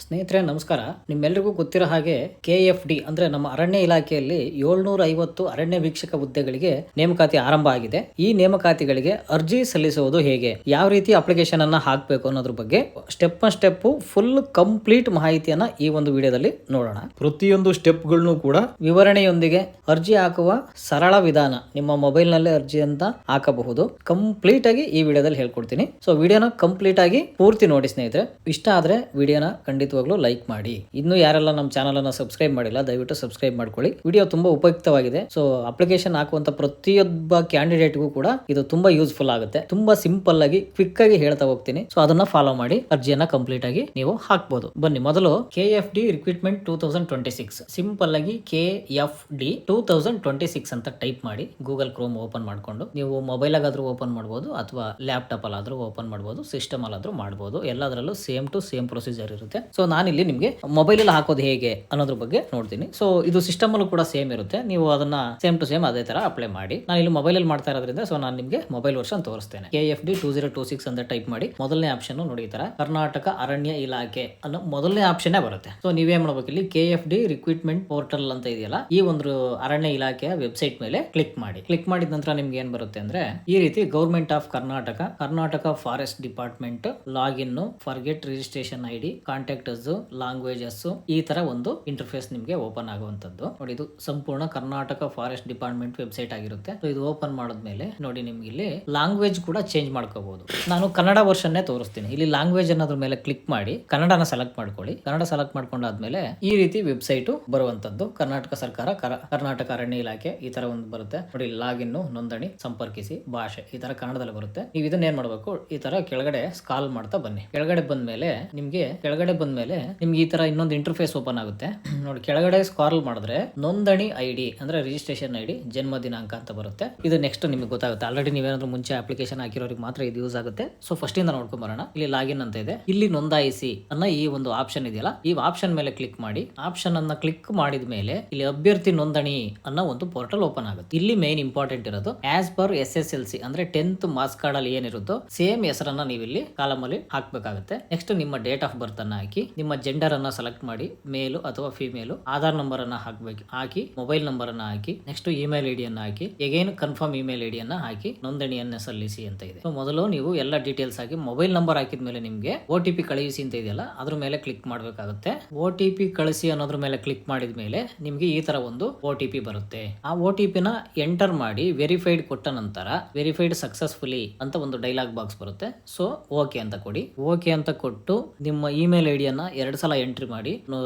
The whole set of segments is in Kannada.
ಸ್ನೇಹಿತರೆ ನಮಸ್ಕಾರ. ನಿಮ್ಮೆಲ್ಲರಿಗೂ ಗೊತ್ತಿರೋ ಹಾಗೆ KFD ಅಂದ್ರೆ ನಮ್ಮ ಅರಣ್ಯ ಇಲಾಖೆಯಲ್ಲಿ 750 ಅರಣ್ಯ ವೀಕ್ಷಕ ಹುದ್ದೆಗಳಿಗೆ ನೇಮಕಾತಿ ಆರಂಭ ಆಗಿದೆ. ಈ ನೇಮಕಾತಿಗಳಿಗೆ ಅರ್ಜಿ ಸಲ್ಲಿಸುವುದು ಹೇಗೆ, ಯಾವ ರೀತಿ ಅಪ್ಲಿಕೇಶನ್ ಅನ್ನ ಹಾಕಬೇಕು ಅನ್ನೋದ್ರ ಬಗ್ಗೆ step by step full complete ಮಾಹಿತಿಯನ್ನ ಈ ಒಂದು ವಿಡಿಯೋದಲ್ಲಿ ನೋಡೋಣ. ಪ್ರತಿಯೊಂದು ಸ್ಟೆಪ್ ಗಳನ್ನು ಕೂಡ ವಿವರಣೆಯೊಂದಿಗೆ ಅರ್ಜಿ ಹಾಕುವ ಸರಳ ವಿಧಾನ ನಿಮ್ಮ ಮೊಬೈಲ್ ನಲ್ಲೇ ಅರ್ಜಿ ಅಂತ ಹಾಕಬಹುದು. ಕಂಪ್ಲೀಟ್ ಆಗಿ ಈ ವಿಡಿಯೋದಲ್ಲಿ ಹೇಳ್ಕೊಡ್ತೀನಿ. ಸೊ ವಿಡಿಯೋನ ಕಂಪ್ಲೀಟ್ ಆಗಿ ಪೂರ್ತಿ ನೋಡಿ ಸ್ನೇಹಿತರೆ. ಇಷ್ಟ ಆದ್ರೆ ವಿಡಿಯೋನ ಖಂಡಿತವಾಗ್ಲೂ ಲೈಕ್ ಮಾಡಿ. ಇನ್ನು ಯಾರೆಲ್ಲ ನಮ್ಮ ಚಾನಲ್ ಅನ್ನ ಸಬ್ಸ್ಕ್ರೈಬ್ ಮಾಡಿಲ್ಲ ದಯವಿಟ್ಟು ಸಬ್ಸ್ಕ್ರೈಬ್ ಮಾಡ್ಕೊಳ್ಳಿ. ವಿಡಿಯೋ ತುಂಬಾ ಉಪಯುಕ್ತವಾಗಿದೆ. ಸೊ ಅಪ್ಲಿಕೇಶನ್ ಹಾಕುವಂತ ಪ್ರತಿಯೊಬ್ಬ ಕ್ಯಾಂಡಿಡೇಟ್ಗೂ ಕೂಡ ಇದು ತುಂಬಾ ಯೂಸ್ಫುಲ್ ಆಗುತ್ತೆ. ತುಂಬಾ ಸಿಂಪಲ್ ಆಗಿ ಕ್ವಿಕ್ ಆಗಿ ಹೇಳ್ತಾ ಹೋಗ್ತೀನಿ. ಸೊ ಅದನ್ನ ಫಾಲೋ ಮಾಡಿ ಅರ್ಜಿಯನ್ನ ಕಂಪ್ಲೀಟ್ ಆಗಿ ನೀವು ಹಾಕಬಹುದು. ಬನ್ನಿ, ಮೊದಲು KFD ರಿಕ್ರೂಟ್ಮೆಂಟ್ 2026 ಸಿಂಪಲ್ ಆಗಿ KFD 2026 ಅಂತ ಟೈಪ್ ಮಾಡಿ ಗೂಗಲ್ ಕ್ರೋಮ್ ಓಪನ್ ಮಾಡ್ಕೊಂಡು ನೀವು ಮೊಬೈಲ್ ಆಗಾದ್ರೂ ಓಪನ್ ಮಾಡಬಹುದು ಅಥವಾ ಲ್ಯಾಪ್ಟಾಪ್ ಅಲ್ಲಾದ್ರೂ ಓಪನ್ ಮಾಡಬಹುದು, ಸಿಸ್ಟಮ್ ಅಲ್ಲಾದ್ರೂ ಮಾಡಬಹುದು. ಎಲ್ಲದರಲ್ಲೂ ಸೇಮ್ ಟು ಸೇಮ್ ಪ್ರೊಸೀಜರ್ ಇರುತ್ತೆ. ಸೊ ನಾನಿಲ್ಲಿ ನಿಮಗೆ ಮೊಬೈಲ್ ಅಲ್ಲಿ ಹಾಕೋದು ಹೇಗೆ ಅನ್ನೋದ್ರ ಬಗ್ಗೆ ನೋಡ್ತೀನಿ. ಸೊ ಇದು ಸಿಸ್ಟಮ್ ಅಲ್ಲೂ ಕೂಡ ಸೇಮ್ ಇರುತ್ತೆ. ನೀವು ಅದನ್ನ ಸೇಮ್ ಟು ಸೇಮ್ ಅದೇ ತರ ಅಪ್ಲೈ ಮಾಡಿ. ನಾನು ಇಲ್ಲಿ ಮೊಬೈಲ್ ಅಲ್ಲಿ ಮಾಡ್ತಾ ಇರೋದ್ರಿಂದ ಸೊ ನಾನು ನಿಮಗೆ ಮೊಬೈಲ್ ವರ್ಷನ್ ತೋರಿಸ್ತೇನೆ. KFD 2026 ಅಂತ ಟೈಪ್ ಮಾಡಿ ಮೊದಲನೇ ಆಪ್ಷನ್ ನೋಡಿ, ಈ ತರ ಕರ್ನಾಟಕ ಅರಣ್ಯ ಇಲಾಖೆ ಅನ್ನೋ ಮೊದಲನೇ ಆಪ್ಷನ್ ಬರುತ್ತೆ. ಸೊ ನೀವೇನ್ ಮಾಡ್ಬೇಕು, ಇಲ್ಲಿ KFD ರಿಕ್ರೂಟ್ಮೆಂಟ್ ಪೋರ್ಟಲ್ ಅಂತ ಇದೆಯಲ್ಲ, ಈ ಒಂದು ಅರಣ್ಯ ಇಲಾಖೆಯ ವೆಬ್ಸೈಟ್ ಮೇಲೆ ಕ್ಲಿಕ್ ಮಾಡಿ. ಕ್ಲಿಕ್ ಮಾಡಿದ ನಂತರ ನಿಮ್ಗೆ ಏನ್ ಬರುತ್ತೆ ಅಂದ್ರೆ ಈ ರೀತಿ government of Karnataka forest department login, forget registration ID, contact languages, ಈ ತರ ಒಂದು ಇಂಟರ್ಫೇಸ್ ನಿಮಗೆ ಓಪನ್ ಆಗುವಂತದ್ದು ನೋಡಿ. ಇದು ಸಂಪೂರ್ಣ ಕರ್ನಾಟಕ ಫಾರೆಸ್ಟ್ ಡಿಪಾರ್ಟ್ಮೆಂಟ್ ವೆಬ್ಸೈಟ್ ಆಗಿರುತ್ತೆ. ಇದು ಓಪನ್ ಮಾಡಿದ್ಮೇಲೆ ನೋಡಿ ನಿಮ್ಗೆ ಇಲ್ಲಿ ಲ್ಯಾಂಗ್ವೇಜ್ ಕೂಡ ಚೇಂಜ್ ಮಾಡ್ಕೋಬಹುದು. ನಾನು ಕನ್ನಡ ವರ್ಷನ್ ತೋರಿಸ್ತೀನಿ. ಇಲ್ಲಿ ಲ್ಯಾಂಗ್ವೇಜ್ ಅನ್ನೋದ್ರ ಮೇಲೆ ಕ್ಲಿಕ್ ಮಾಡಿ ಕನ್ನಡನ ಸೆಲೆಕ್ಟ್ ಮಾಡ್ಕೊಳ್ಳಿ. ಕನ್ನಡ ಸೆಲೆಕ್ಟ್ ಮಾಡ್ಕೊಂಡಾದ್ಮೇಲೆ ಈ ರೀತಿ ವೆಬ್ಸೈಟ್ ಬರುವಂತದ್ದು ಕರ್ನಾಟಕ ಸರ್ಕಾರ ಕರ್ನಾಟಕ ಅರಣ್ಯ ಇಲಾಖೆ ಈ ತರ ಒಂದು ಬರುತ್ತೆ ನೋಡಿ. ಲಾಗಿನ್, ನೋಂದಣಿ, ಸಂಪರ್ಕಿಸಿ, ಭಾಷೆ ಈ ತರ ಕನ್ನಡದಲ್ಲಿ ಬರುತ್ತೆ. ನೀವು ಇದನ್ನ ಏನ್ ಮಾಡ್ಬೇಕು, ಈ ತರ ಕೆಳಗಡೆ ಸ್ಕಾಲ್ ಮಾಡ್ತಾ ಬನ್ನಿ. ಕೆಳಗಡೆ ಬಂದ್ಮೇಲೆ ನಿಮ್ಗೆ ಈ ತರ ಇನ್ನೊಂದು ಇಂಟರ್ಫೇಸ್ ಓಪನ್ ಆಗುತ್ತೆ ನೋಡಿ. ಕೆಳಗಡೆ ಸ್ಕಾಲ್ ಮಾಡಿದ್ರೆ ನೋಂದಣಿ ID ಅಂದ್ರೆ ರಿಜಿಸ್ಟ್ರೇಷನ್ ID, ಜನ್ಮ ದಿನಾಂಕ ಅಂತ ಬರುತ್ತೆ. ಇದು ನೆಕ್ಸ್ಟ್ ನಿಮ್ಗೆ ಗೊತ್ತಾಗುತ್ತೆ. ಆಲ್ರೆಡಿ ನೀವೇನಾದ್ರೂ ಮುಂಚೆ ಅಪ್ಲಿಕೇಶನ್ ಹಾಕಿರೋರಿಗೆ ಮಾತ್ರ ಇದು ಯೂಸ್ ಆಗುತ್ತೆ. ಸೊ ಫಸ್ಟ್ ಇಂದ ನೋಡ್ಕೊಂಡ್ ಬರೋಣ. ಇಲ್ಲಿ ಲಾಗಿನ್ ಅಂತ ಇದೆ, ಇಲ್ಲಿ ನೋಂದಾಯಿಸಿ ಅನ್ನೋ ಈ ಒಂದು ಆಪ್ಷನ್ ಇದೆಯಲ್ಲ, ಈ ಆಪ್ಷನ್ ಮೇಲೆ ಕ್ಲಿಕ್ ಮಾಡಿ. ಆಪ್ಷನ್ ಅನ್ನ ಕ್ಲಿಕ್ ಮಾಡಿದ ಮೇಲೆ ಇಲ್ಲಿ ಅಭ್ಯರ್ಥಿ ನೋಂದಣಿ ಅನ್ನೋ ಒಂದು ಪೋರ್ಟಲ್ ಓಪನ್ ಆಗುತ್ತೆ. ಇಲ್ಲಿ ಮೇನ್ ಇಂಪಾರ್ಟೆಂಟ್ ಇರೋದು ಆಸ್ ಪರ್ SSLC ಅಂದ್ರೆ 10th ಮಾರ್ಕ್ಸ್ ಕಾರ್ಡ್ ಅಲ್ಲಿ ಏನಿರುತ್ತೋ ಸೇಮ್ ಹೆಸರನ್ನ ನೀವು ಇಲ್ಲಿ ಕಾಲಮ್ ಅಲ್ಲಿ ಹಾಕ್ಬೇಕಾಗುತ್ತೆ. ನೆಕ್ಸ್ಟ್ ನಿಮ್ಮ ಡೇಟ್ ಆಫ್ ಬರ್ತ್ ಅನ್ನ ಹಾಕಿ, ನಿಮ್ಮ ಜೆಂಡರ್ ಅನ್ನ ಸೆಲೆಕ್ಟ್ ಮಾಡಿ, ಮೇಲು ಅಥವಾ ಫಿಮೇಲು, ಆಧಾರ್ ನಂಬರ್ ಅನ್ನ ಹಾಕಿ, ಮೊಬೈಲ್ ನಂಬರ್ ಅನ್ನ ಹಾಕಿ, ನೆಕ್ಸ್ಟ್ ಇಮೇಲ್ ID ಅನ್ನ ಹಾಕಿ, ಎಗೇನ್ ಕನ್ಫರ್ಮ್ ಇಮೇಲ್ ID ಅನ್ನ ಹಾಕಿ ನೋಂದಣಿಯನ್ನ ಸಲ್ಲಿಸಿ ಅಂತ ಇದೆ. ಸೊ ಮೊದಲು ನೀವು ಎಲ್ಲ ಡೀಟೇಲ್ಸ್ ಹಾಕಿ ಮೊಬೈಲ್ ನಂಬರ್ ಹಾಕಿದ್ಮೇಲೆ ನಿಮ್ಗೆ OTP ಕಳುಹಿಸಿ ಅಂತ ಇದೆಯಲ್ಲ, ಅದ್ರ ಮೇಲೆ ಕ್ಲಿಕ್ ಮಾಡಬೇಕಾಗುತ್ತೆ. OTP ಕಳಿಸಿ ಅನ್ನೋದ್ರ ಮೇಲೆ ಕ್ಲಿಕ್ ಮಾಡಿದ ಮೇಲೆ ನಿಮ್ಗೆ ಈ ತರ ಒಂದು OTP ಬರುತ್ತೆ. ಆ OTP ನ ಎಂಟರ್ ಮಾಡಿ ವೆರಿಫೈಡ್ ಕೊಟ್ಟ ನಂತರ ವೆರಿಫೈಡ್ ಸಕ್ಸಸ್ಫುಲಿ ಅಂತ ಒಂದು ಡೈಲಾಗ್ ಬಾಕ್ಸ್ ಬರುತ್ತೆ. ಸೊ ಓಕೆ ಅಂತ ಕೊಡಿ. ಓಕೆ ಅಂತ ಕೊಟ್ಟು ನಿಮ್ಮ ಇಮೇಲ್ ID ಅನ್ನ 2 ಸಲ ಎಂಟ್ರಿ ಮಾಡಿ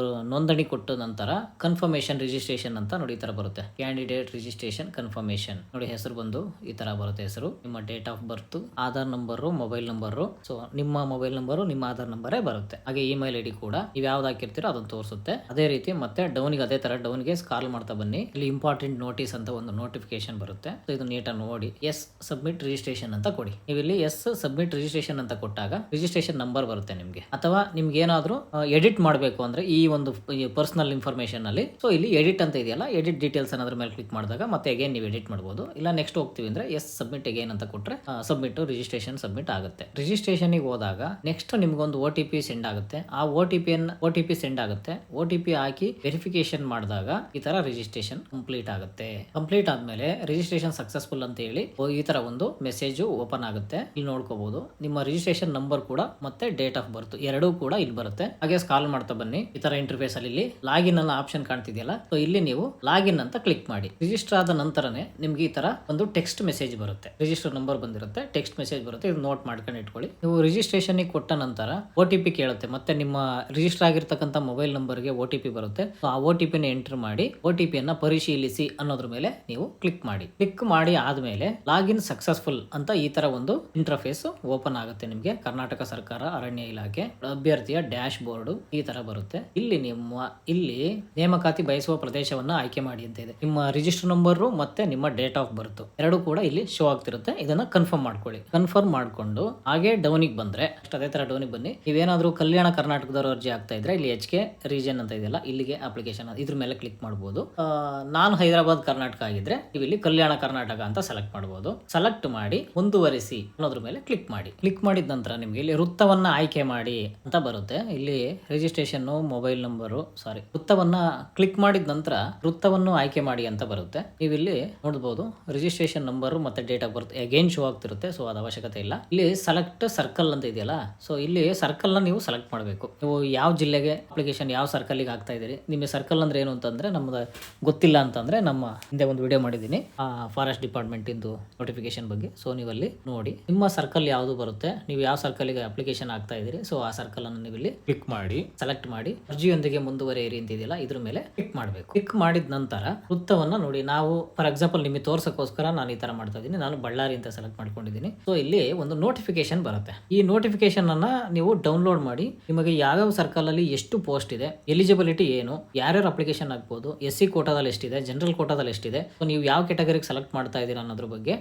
ನೋಂದಣಿ ಕೊಟ್ಟ ನಂತರ ಕನ್ಫರ್ಮೇಶನ್ ರಿಜಿಸ್ಟ್ರೇಷನ್ ಅಂತ ನೋಡಿ ಈ ತರ ಬರುತ್ತೆ. ಕ್ಯಾಂಡಿಡೇಟ್ ರಿಜಿಸ್ಟ್ರೇಷನ್ ಕನ್ಫರ್ಮೇಶನ್ ನೋಡಿ, ಹೆಸರು ಬಂದು ಈ ತರ ಬರುತ್ತೆ. ಹೆಸರು, ನಿಮ್ಮ date of birth, Aadhaar number, mobile number. So ನಿಮ್ಮ ಮೊಬೈಲ್ ನಂಬರ್, ನಿಮ್ಮ ಆಧಾರ್ ನಂಬರೇ ಬರುತ್ತೆ. ಹಾಗೆ ಇಮೇಲ್ ID ಕೂಡ ನೀವು ಯಾವ್ದು ಹಾಕಿರ್ತೀರೋ ಅದನ್ನು ತೋರಿಸುತ್ತೆ. ಅದೇ ರೀತಿ ಮತ್ತೆ ಡೌನ್ಗೆ ಅದೇ ತರ ಡೌನ್ಗೆ ಸ್ಕಾಲ್ ಮಾಡ್ತಾ ಬನ್ನಿ. ಇಲ್ಲಿ ಇಂಪಾರ್ಟೆಂಟ್ ನೋಟಿಸ್ ಅಂತ ಒಂದು ನೋಟಿಫಿಕೇಶನ್ ಬರುತ್ತೆ. ಸೊ ಇದು ನೀಟಾಗಿ ನೋಡಿ ಎಸ್ ಸಬ್ಮಿಟ್ ರಿಜಿಸ್ಟ್ರೇಷನ್ ಅಂತ ಕೊಡಿ. ನೀವು ಇಲ್ಲಿ ಎಸ್ ಸಬ್ಮಿಟ್ ರಿಜಿಸ್ಟ್ರೇಷನ್ ಅಂತ ಕೊಟ್ಟಾಗ ರಿಜಿಸ್ಟ್ರೇಷನ್ ನಂಬರ್ ಬರುತ್ತೆ ನಿಮ್ಗೆ. ಅಥವಾ ನಿಮ್ಗೆ ಏನಾದ್ರೂ ಎಡಿಟ್ ಮಾಡಬೇಕು ಅಂದ್ರೆ ಈ ಒಂದು ಪರ್ಸನಲ್ ಇನ್ಫಾರ್ಮೇಶನ್ ಅಲ್ಲಿ, ಸೊ ಇಲ್ಲಿ ಎಡಿಟ್ ಅಂತ ಇದೆಯಲ್ಲ, ಎಡಿಟ್ ಡೀಟೇಲ್ಸ್ ಅನ್ನೋದ್ರ ಮೇಲೆ ಕ್ಲಿಕ್ ಮಾಡಿದಾಗ ಮತ್ತೆ ಅಗೇನ್ ನೀವು ಎಡಿಟ್ ಮಾಡಬಹುದು. ಇಲ್ಲ ನೆಕ್ಸ್ಟ್ ಹೋಗ್ತೀವಿ ಅಂದ್ರೆ ಎಸ್ ಸಬ್ಮಿಟ್ ಅಗೇನ್ ಅಂತ ಕೊಟ್ರೆ ಸಬ್ಮಿಟ್ ರಿಜಿಸ್ಟ್ರೇಷನ್ ಸಬ್ಮಿಟ್ ಆಗುತ್ತೆ. ರಿಜಿಸ್ಟ್ರೇಷನ್ ಹೋದಾಗ ನೆಕ್ಸ್ಟ್ ನಿಮ್ಗೊಂದು OTP ಸೆಂಡ್ ಆಗುತ್ತೆ. ಆ OTP ಸೆಂಡ್ ಆಗುತ್ತೆ. OTP ಹಾಕಿ ವೆರಿಫಿಕೇಶನ್ ಮಾಡಿದಾಗ ಈ ತರ ರಿಜಿಸ್ಟ್ರೇಷನ್ ಕಂಪ್ಲೀಟ್ ಆಗುತ್ತೆ. ಕಂಪ್ಲೀಟ್ ಆದ್ಮೇಲೆ ರಿಜಿಸ್ಟ್ರೇಷನ್ ಸಕ್ಸಸ್ಫುಲ್ ಅಂತ ಹೇಳಿ ಈ ತರ ಒಂದು ಮೆಸೇಜ್ ಓಪನ್ ಆಗುತ್ತೆ. ಇಲ್ಲಿ ನೋಡ್ಕೋಬಹುದು ನಿಮ್ಮ ರಿಜಿಸ್ಟ್ರೇಷನ್ ನಂಬರ್ ಕೂಡ ಮತ್ತೆ ಡೇಟ್ ಆಫ್ ಬರ್ತ್ ಎರಡೂ ಕೂಡ ಇಲ್ಲಿ ಬರುತ್ತೆ. ಹಾಗೆ ಸ್ಕಾಲ್ ಮಾಡ್ತಾ ಬನ್ನಿ. ಈ ತರ ಇಂಟರ್ಫೇಸ್ ಅಲ್ಲಿ ಲಾಗಿನ್ ಅನ್ನೋ ಆಪ್ಷನ್ ಕಾಣ್ತಿದೆಯಲ್ಲ, ಸೊ ಇಲ್ಲಿ ನೀವು ಲಾಗಿನ್ ಅಂತ ಕ್ಲಿಕ್ ಮಾಡಿ. ರಿಜಿಸ್ಟರ್ ಆದ ನಂತರನೇ ನಿಮ್ಗೆ ಈ ತರ ಒಂದು ಟೆಕ್ಸ್ಟ್ ಮೆಸೇಜ್ ಬರುತ್ತೆ. ರಿಜಿಸ್ಟರ್ ನಂಬರ್ ಬಂದಿರುತ್ತೆ, ಟೆಕ್ಸ್ಟ್ ಮೆಸೇಜ್ ಬರುತ್ತೆ. ಇದು ನೋಟ್ ಮಾಡ್ಕೊಂಡು ಇಟ್ಕೊಳ್ಳಿ. ನೀವು ರಿಜಿಸ್ಟ್ರೇಷನ್ ಕೊಟ್ಟ ನಂತರ OTP ಕೇಳುತ್ತೆ. ಮತ್ತೆ ನಿಮ್ಮ ರಿಜಿಸ್ಟರ್ ಆಗಿರ್ತಕ್ಕಂಥ ಮೊಬೈಲ್ ನಂಬರ್ಗೆ OTP ಬರುತ್ತೆ. ಸೊ ಆ OTP ನ ಎಂಟರ್ ಮಾಡಿ OTP ಅನ್ನ ಪರಿಶೀಲಿಸಿ ಅನ್ನೋದ್ರ ಮೇಲೆ ನೀವು ಕ್ಲಿಕ್ ಮಾಡಿ. ಕ್ಲಿಕ್ ಮಾಡಿ ಆದ್ಮೇಲೆ ಲಾಗಿನ್ ಸಕ್ಸಸ್ಫುಲ್ ಅಂತ ಈ ತರ ಒಂದು ಇಂಟರ್ಫೇಸ್ ಓಪನ್ ಆಗುತ್ತೆ ನಿಮ್ಗೆ. ಕರ್ನಾಟಕ ಸರ್ಕಾರ ಅರಣ್ಯ ಇಲಾಖೆ ಅಭ್ಯರ್ಥಿಯ ಡ್ಯಾಶ್ ಬೋರ್ಡ್ ಈ ತರ ಬರುತ್ತೆ. ಇಲ್ಲಿ ನೇಮಕಾತಿ ಬಯಸುವ ಪ್ರದೇಶವನ್ನ ಆಯ್ಕೆ ಮಾಡಿ ಅಂತ ಇದೆ. ನಿಮ್ಮ ರಿಜಿಸ್ಟರ್ ನಂಬರ್ ಮತ್ತೆ ನಿಮ್ಮ ಡೇಟ್ ಆಫ್ ಬರ್ತ್ ಎರಡು ಕೂಡ ಇಲ್ಲಿ ಶೋ ಆಗ್ತಿರುತ್ತೆ. ಇದನ್ನ ಕನ್ಫರ್ಮ್ ಮಾಡ್ಕೊಳ್ಳಿ. ಕನ್ಫರ್ಮ್ ಮಾಡ್ಕೊಂಡು ಹಾಗೆ ಡೌನಿಗೆ ಬಂದ್ರೆ ಅದೇ ತರ ಡೌನಿಗೆ ಬನ್ನಿ. ನೀವೇನಾದ್ರೂ ಕಲ್ಯಾಣ ಕರ್ನಾಟಕದವರು ಅರ್ಜಿ ಆಗ್ತಾ ಇದ್ರೆ ಇಲ್ಲಿ HK ರೀಜನ್ ಅಂತ ಇದೆಯಲ್ಲ, ಇಲ್ಲಿಗೆ ಅಪ್ಲಿಕೇಶನ್ ಇದ್ರ ಮೇಲೆ ಕ್ಲಿಕ್ ಮಾಡಬಹುದು. ನಾನು ಹೈದರಾಬಾದ್ ಕರ್ನಾಟಕ ಆಗಿದ್ರೆ ನೀವು ಇಲ್ಲಿ ಕಲ್ಯಾಣ ಕರ್ನಾಟಕ ಅಂತ ಸೆಲೆಕ್ಟ್ ಮಾಡಬಹುದು. ಸೆಲೆಕ್ಟ್ ಮಾಡಿ ಮುಂದುವರಿಸಿ ಅನ್ನೋದ್ರ ಮೇಲೆ ಕ್ಲಿಕ್ ಮಾಡಿ. ಕ್ಲಿಕ್ ಮಾಡಿದ ನಂತರ ನಿಮ್ಗೆ ಇಲ್ಲಿ ವೃತ್ತವನ್ನ ಆಯ್ಕೆ ಮಾಡಿ ಅಂತ ಬರುತ್ತೆ. ಇಲ್ಲಿ ಇಲ್ಲಿ ರಿಜಿಸ್ಟ್ರೇಷನ್ ಮೊಬೈಲ್ ನಂಬರು ವೃತ್ತವನ್ನ ಕ್ಲಿಕ್ ಮಾಡಿದ ನಂತರ ವೃತ್ತವನ್ನು ಆಯ್ಕೆ ಮಾಡಿ ಅಂತ ಬರುತ್ತೆ. ನೀವು ಇಲ್ಲಿ ನೋಡಬಹುದು ರಿಜಿಸ್ಟ್ರೇಷನ್ ನಂಬರ್ ಮತ್ತೆ date of birth again show ಆಗ್ತಿರುತ್ತೆ. ಸೊ ಅದು ಅವಶ್ಯಕತೆ ಇಲ್ಲ. ಇಲ್ಲಿ ಸೆಲೆಕ್ಟ್ ಸರ್ಕಲ್ ಅಂತ ಇದೆಯಲ್ಲ, ಸೊ ಇಲ್ಲಿ ಸರ್ಕಲ್ ನ ನೀವು ಸೆಲೆಕ್ಟ್ ಮಾಡಬೇಕು. ನೀವು ಯಾವ ಜಿಲ್ಲೆಗೆ ಅಪ್ಲಿಕೇಶನ್ ಯಾವ ಸರ್ಕಲ್ ಗೆ ಹಾಕ್ತಾ ಇದೀರಿ, ನಿಮಗೆ ಸರ್ಕಲ್ ಅಂದ್ರೆ ಏನು ಅಂತಂದ್ರೆ ನಮ್ದು ಗೊತ್ತಿಲ್ಲ ಅಂತಂದ್ರೆ ನಮ್ಮ ಹಿಂದೆ ಒಂದು ವಿಡಿಯೋ ಮಾಡಿದ್ದೀನಿ ಫಾರೆಸ್ಟ್ ಡಿಪಾರ್ಟ್ಮೆಂಟ್ ಇಂದು ನೋಟಿಫಿಕೇಶನ್ ಬಗ್ಗೆ. ಸೊ ನೀವು ಅಲ್ಲಿ ನೋಡಿ ನಿಮ್ಮ ಸರ್ಕಲ್ ಯಾವುದು ಬರುತ್ತೆ, ನೀವು ಯಾವ ಸರ್ಕಲ್ ಗೆ ಅಪ್ಲಿಕೇಶನ್ ಹಾಕ್ತಾ ಇದೀರಿ, ಸೊ ಆ ಸರ್ಕಲ್ ಅನ್ನು ನೀವು ಇಲ್ಲಿ ಕ್ಲಿಕ್ ಮಾಡಿ ಸೆಲೆಕ್ಟ್ ಮಾಡಿ ಅರ್ಜಿಯೊಂದಿಗೆ ಮುಂದುವರಿಯಿರಿ ಅಂತಿದೆಯಲ್ಲ ಇದ್ರ ಮೇಲೆ ಕ್ಲಿಕ್ ಮಾಡಬೇಕು. ಕ್ಲಿಕ್ ಮಾಡಿದ ನಂತರ ವೃತ್ತವನ್ನ ನೋಡಿ, ನಾವು ಫಾರ್ ಎಕ್ಸಾಂಪಲ್ ನಿಮಗೆ ತೋರ್ಸಕ್ಕೋಸ್ಕರ ನಾನು ಈ ತರ ಮಾಡ್ತಾ ಇದ್ದೀನಿ. ನಾನು ಬಳ್ಳಾರಿ ಅಂತ ಸೆಲೆಕ್ಟ್ ಮಾಡ್ಕೊಂಡಿದ್ದೀನಿ. ಸೊ ಇಲ್ಲಿ ಒಂದು ನೋಟಿಫಿಕೇಶನ್ ಬರುತ್ತೆ. ಈ ನೋಟಿಫಿಕೇಶನ್ ಅನ್ನ ನೀವು ಡೌನ್ಲೋಡ್ ಮಾಡಿ ನಿಮಗೆ ಯಾವ್ಯಾವ ಸರ್ಕಲ್ ಅಲ್ಲಿ ಎಷ್ಟು ಪೋಸ್ಟ್ ಇದೆ, ಎಲಿಜಿಬಿಲಿಟಿ ಏನು, ಯಾರ್ಯಾರು ಅಪ್ಲಿಕೇಶನ್ ಹಾಕ್ಬೋದು, SC ಕೋಟಾದಲ್ಲಿ ಎಷ್ಟಿದೆ, ಜನರಲ್ ಕೋಟಾದಲ್ಲಿ ಎಷ್ಟಿದೆ, ನೀವು ಯಾವ ಕ್ಯಾಟಗರಿಗೆ ಸೆಲೆಕ್ಟ್ ಮಾಡ್ತಾ ಇದ್ದೀರಾ ಅನ್ನೋದ್ರ ಬಗ್ಗೆ